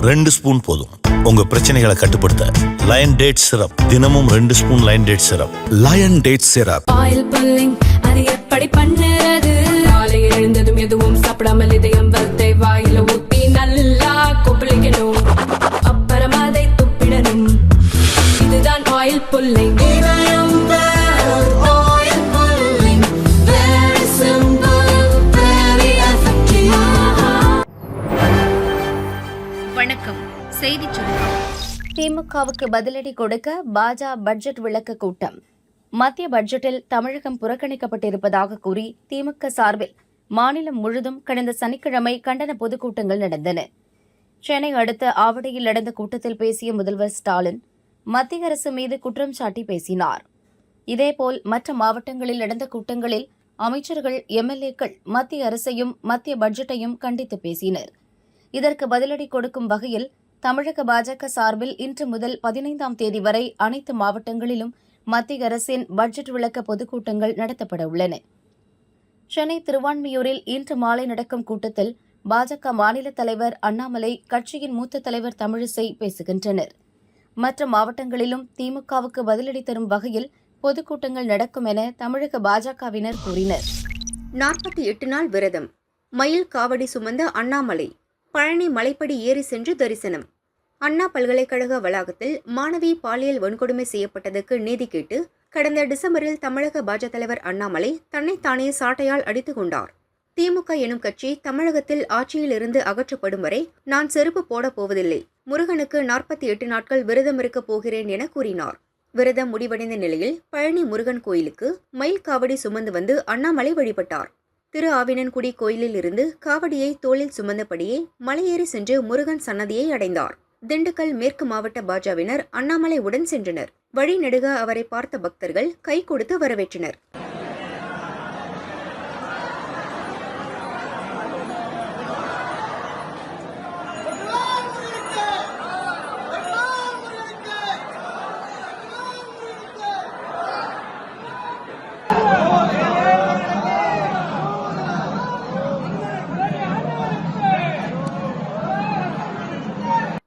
2 spoon போதும் உங்க பிரச்சனைகளை கட்டுப்படுத்த. லயன் டேட் சிரப், தினமும் 2 spoon lion date syrup. Lion date syrup. Oil pulling அது எப்படி பண்ணுறது? காலையில் எழுந்ததும் எதுவும் சாப்பிடாமல் இதயம் வளர்த்தை வாயில ஊத்தி நல்லா கொப்பளிக்கணும், அப்புறம் அதை துப்பிடணும். இதுதான் ஆயில் புல்லிங். வணக்கம். செய்திச் சுருக்கம். திமுகவுக்கு பதிலடி கொடுக்க பாஜக பட்ஜெட் விளக்க கூட்டம். மத்திய பட்ஜெட்டில் தமிழகம் புறக்கணிக்கப்பட்டிருப்பதாக கூறி திமுக சார்பில் மாநிலம் முழுதும் கடந்த சனிக்கிழமை கண்டன பொதுக்கூட்டங்கள் நடந்தன. சென்னை அடுத்த ஆவடியில் நடந்த கூட்டத்தில் பேசிய முதல்வர் ஸ்டாலின் மத்திய அரசு மீது குற்றம் சாட்டி பேசினார். இதேபோல் மற்ற மாவட்டங்களில் நடந்த கூட்டங்களில் அமைச்சர்கள், எம்எல்ஏக்கள் மத்திய அரசையும் மத்திய பட்ஜெட்டையும் கண்டித்து பேசினர். இதற்கு பதிலடி கொடுக்கும் வகையில் தமிழக பாஜக சார்பில் இன்று முதல் 15ஆம் தேதி வரை அனைத்து மாவட்டங்களிலும் மத்திய அரசின் பட்ஜெட் விளக்க பொதுக்கூட்டங்கள் நடத்தப்பட உள்ளன. சென்னை திருவான்மியூரில் இன்று மாலை நடக்கும் கூட்டத்தில் பாஜக மாநில தலைவர் அண்ணாமலை, கட்சியின் மூத்த தலைவர் தமிழிசை பேசுகின்றனர். மற்ற மாவட்டங்களிலும் திமுகவுக்கு பதிலடி தரும் வகையில் பொதுக்கூட்டங்கள் நடக்கும் என தமிழக பாஜகவினர் கூறினர். 48 நாள் விரதம். மயில் காவடி சுமந்த அண்ணாமலை பழனி மலைப்படி ஏறி சென்று தரிசனம். அண்ணா பல்கலைக்கழக வளாகத்தில் மாணவி பாலியல் வன்கொடுமை செய்யப்பட்டதற்கு நீதி கேட்டு கடந்த டிசம்பரில் தமிழக பாஜக தலைவர் அண்ணாமலை தன்னைத்தானே சாட்டையால் அடித்துக் கொண்டார். திமுக எனும் கட்சி தமிழகத்தில் ஆட்சியிலிருந்து அகற்றப்படும் வரை நான் செருப்பு போடப் போவதில்லை, முருகனுக்கு 48 நாட்கள் விரதம் இருக்கப் போகிறேன் என கூறினார். விரதம் முடிவடைந்த நிலையில் பழனி முருகன் கோயிலுக்கு மயில் காவடி சுமந்து வந்து அண்ணாமலை வழிபட்டார். திரு ஆவினன்குடி கோயிலில் இருந்து காவடியை தோளில் சுமந்தபடியே மலையேறி சென்று முருகன் சன்னதியை அடைந்தார். திண்டுக்கல் மேற்கு மாவட்ட பாஜகவினர் அண்ணாமலை உடன் சென்றனர். வழிநெடுக அவரை பார்த்த பக்தர்கள் கை கொடுத்து வரவேற்றனர்.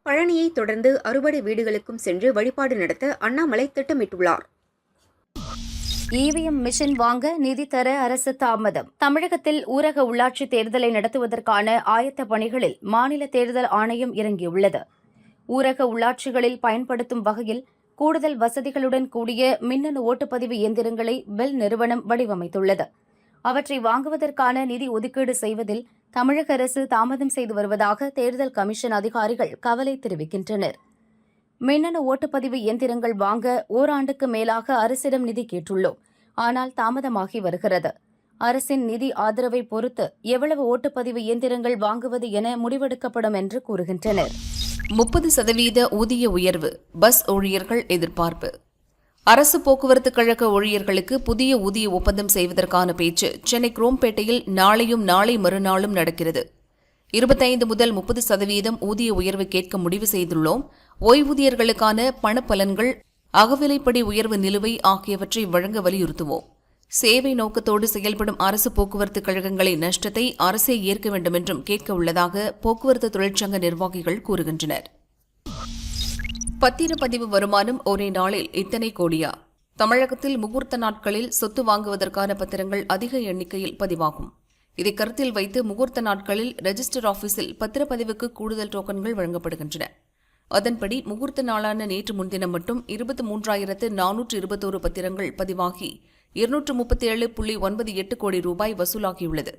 பழனியை தொடர்ந்து அறுபடை வீடுகளுக்கும் சென்று வழிபாடு நடத்த அண்ணாமலை திட்டமிட்டுள்ளார். இவிஎம் மிஷின் வாங்க நிதி தர அரசு தாமதம். தமிழகத்தில் ஊரக உள்ளாட்சி தேர்தலை நடத்துவதற்கான ஆயத்த பணிகளில் மாநில தேர்தல் ஆணையம் இறங்கியுள்ளது. ஊரக உள்ளாட்சிகளில் பயன்படுத்தும் வகையில் கூடுதல் வசதிகளுடன் கூடிய மின்னணு ஓட்டுப்பதிவு இயந்திரங்களை பெல் நிறுவனம் வடிவமைத்துள்ளது. அவற்றை வாங்குவதற்கான நிதி ஒதுக்கீடு செய்வதில் தமிழக அரசு தாமதம் செய்து வருவதாக தேர்தல் கமிஷன் அதிகாரிகள் கவலை தெரிவிக்கின்றனர். மின்னணு ஓட்டுப்பதிவு இயந்திரங்கள் வாங்க ஓராண்டுக்கு மேலாக அரசிடம் நிதி கேட்டுள்ளோம், ஆனால் தாமதமாகி வருகிறது. அரசின் நிதி ஆதரவை பொறுத்து எவ்வளவு ஓட்டுப்பதிவு இயந்திரங்கள் வாங்குவது என முடிவெடுக்கப்படும் என்று கூறுகின்றனர். 30% ஊதிய உயர்வு பஸ் ஊழியர்கள் எதிர்பார்ப்பு. அரசு போக்குவரத்து கழக ஊழியர்களுக்கு புதிய ஊதிய ஒப்பந்தம் செய்வதற்கான பேச்சு சென்னை குரோம்பேட்டையில் நாளையும் நாளை மறுநாளும் நடக்கிறது. 25 முதல் 30% ஊதிய உயர்வு கேட்க முடிவு செய்துள்ளோம். ஓய்வூதியர்களுக்கான பணப்பலன்கள், அகவிலைப்படி உயர்வு நிலுவை ஆகியவற்றை வழங்க வலியுறுத்துவோம். சேவை நோக்கத்தோடு செயல்படும் அரசு போக்குவரத்து கழகங்களின் நஷ்டத்தை அரசே ஏற்க வேண்டும் என்றும் கேட்க உள்ளதாக போக்குவரத்து தொழிற்சங்க நிர்வாகிகள் கூறுகின்றனர். பத்திரப்பதிவு வருமானம் ஒரே நாளில் இத்தனை கோடியா? தமிழகத்தில் முகூர்த்த நாட்களில் சொத்து வாங்குவதற்கான பத்திரங்கள் அதிக எண்ணிக்கையில் பதிவாகும். இதை கருத்தில் வைத்து முகூர்த்த நாட்களில் ரெஜிஸ்டர் ஆபீஸில் பத்திரப்பதிவுக்கு கூடுதல் டோக்கன்கள் வழங்கப்படுகின்றன. அதன்படி முகூர்த்த நாளான நேற்று முன்தினம் மட்டும் 23,421 பத்திரங்கள் பதிவாகி 237.98 கோடி ரூபாய் வசூலாகியுள்ளது.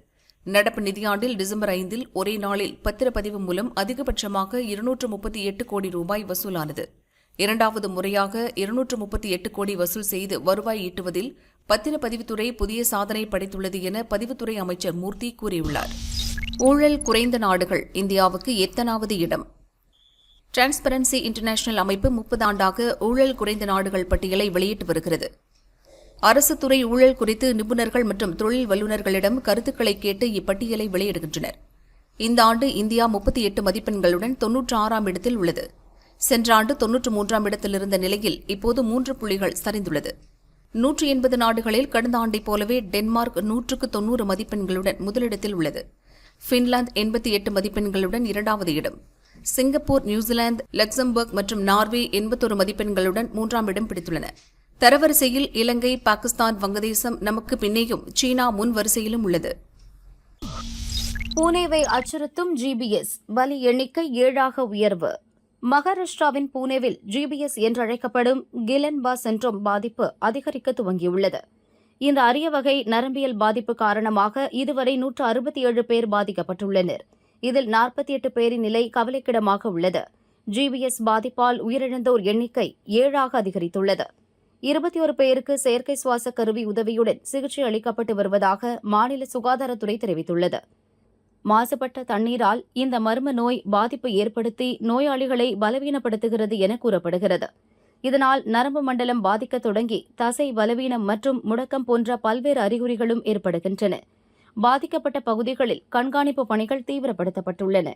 நடப்பு நிதியாண்டில் டிசம்பர் 5 ஒரே நாளில் பத்திரப்பதிவு மூலம் அதிகபட்சமாக 238 கோடி ரூபாய் வசூலானது. இரண்டாவது முறையாக 238 கோடி வசூல் செய்து வருவாய் ஈட்டுவதில் பத்திரப்பதிவுத்துறை புதிய சாதனை படைத்துள்ளது என பதிவுத்துறை அமைச்சர் மூர்த்தி கூறியுள்ளார். ஊழல் குறைந்த நாடுகள் இந்தியாவுக்கு எத்தனாவது இடம்? டிரான்ஸ்பரன்சி இன்டர்நேஷனல் அமைப்பு 30 ஆண்டாக ஊழல் குறைந்த நாடுகள் பட்டியலை வெளியிட்டு வருகிறது. அரசு துறை ஊழல் குறித்து நிபுணர்கள் மற்றும் தொழில் வல்லுநர்களிடம் கருத்துக்களை கேட்டு இப்பட்டியலை வெளியிடுகின்றனர். இந்த ஆண்டு இந்தியா 38 மதிப்பெண்களுடன் 96ஆம் இடத்தில் உள்ளது. சென்ற ஆண்டு 93ஆம் இடத்தில் இருந்த நிலையில் இப்போது 3 புள்ளிகள் சரிந்துள்ளது. 180 நாடுகளில் கடந்த ஆண்டைப் போலவே டென்மார்க் 100க்கு 90 மதிப்பெண்களுடன் முதலிடத்தில் உள்ளது. பின்லாந்து 88 மதிப்பெண்களுடன் இரண்டாவது இடம். சிங்கப்பூர், நியூசிலாந்து, லக்சம்பர்க் மற்றும் நார்வே 81 மதிப்பெண்களுடன் 3ஆம் இடம் பிடித்துள்ளன. தரவரிசையில் இலங்கை, பாகிஸ்தான், வங்கதேசம் நமக்கு பின்னேயும் சீனா முன் வரிசையிலும் உள்ளது. பூனேவை அச்சுறுத்தும் ஜிபிஎஸ் பலி எண்ணிக்கை 7ஆக உயர்வு. மகாராஷ்டிராவின் பூனேவில் ஜிபிஎஸ் என்றழைக்கப்படும் கிலன்பா சிண்ட்ரோம் பாதிப்பு அதிகரிக்க துவங்கியுள்ளது. இந்த அரிய வகை நரம்பியல் பாதிப்பு காரணமாக இதுவரை 167 பேர் பாதிக்கப்பட்டுள்ளனர். இதில் 48 பேரின் நிலை கவலைக்கிடமாக உள்ளது. ஜிபிஎஸ் பாதிப்பால் உயிரிழந்தோர் எண்ணிக்கை 7ஆக அதிகரித்துள்ளது. 21 பேருக்கு செயற்கை சுவாச கருவி உதவியுடன் சிகிச்சை அளிக்கப்பட்டு வருவதாக மாநில சுகாதாரத்துறை தெரிவித்துள்ளது. மாசுபட்ட தண்ணீரால் இந்த மர்ம நோய் பாதிப்பு ஏற்படுத்தி நோயாளிகளை பலவீனப்படுத்துகிறது என கூறப்படுகிறது. இதனால் நரம்பு மண்டலம் பாதிக்கத் தொடங்கி தசை பலவீனம் மற்றும் முடக்கம் போன்ற பல்வேறு அறிகுறிகளும் ஏற்படுகின்றன. பாதிக்கப்பட்ட பகுதிகளில் கண்காணிப்பு பணிகள் தீவிரப்படுத்தப்பட்டுள்ளன.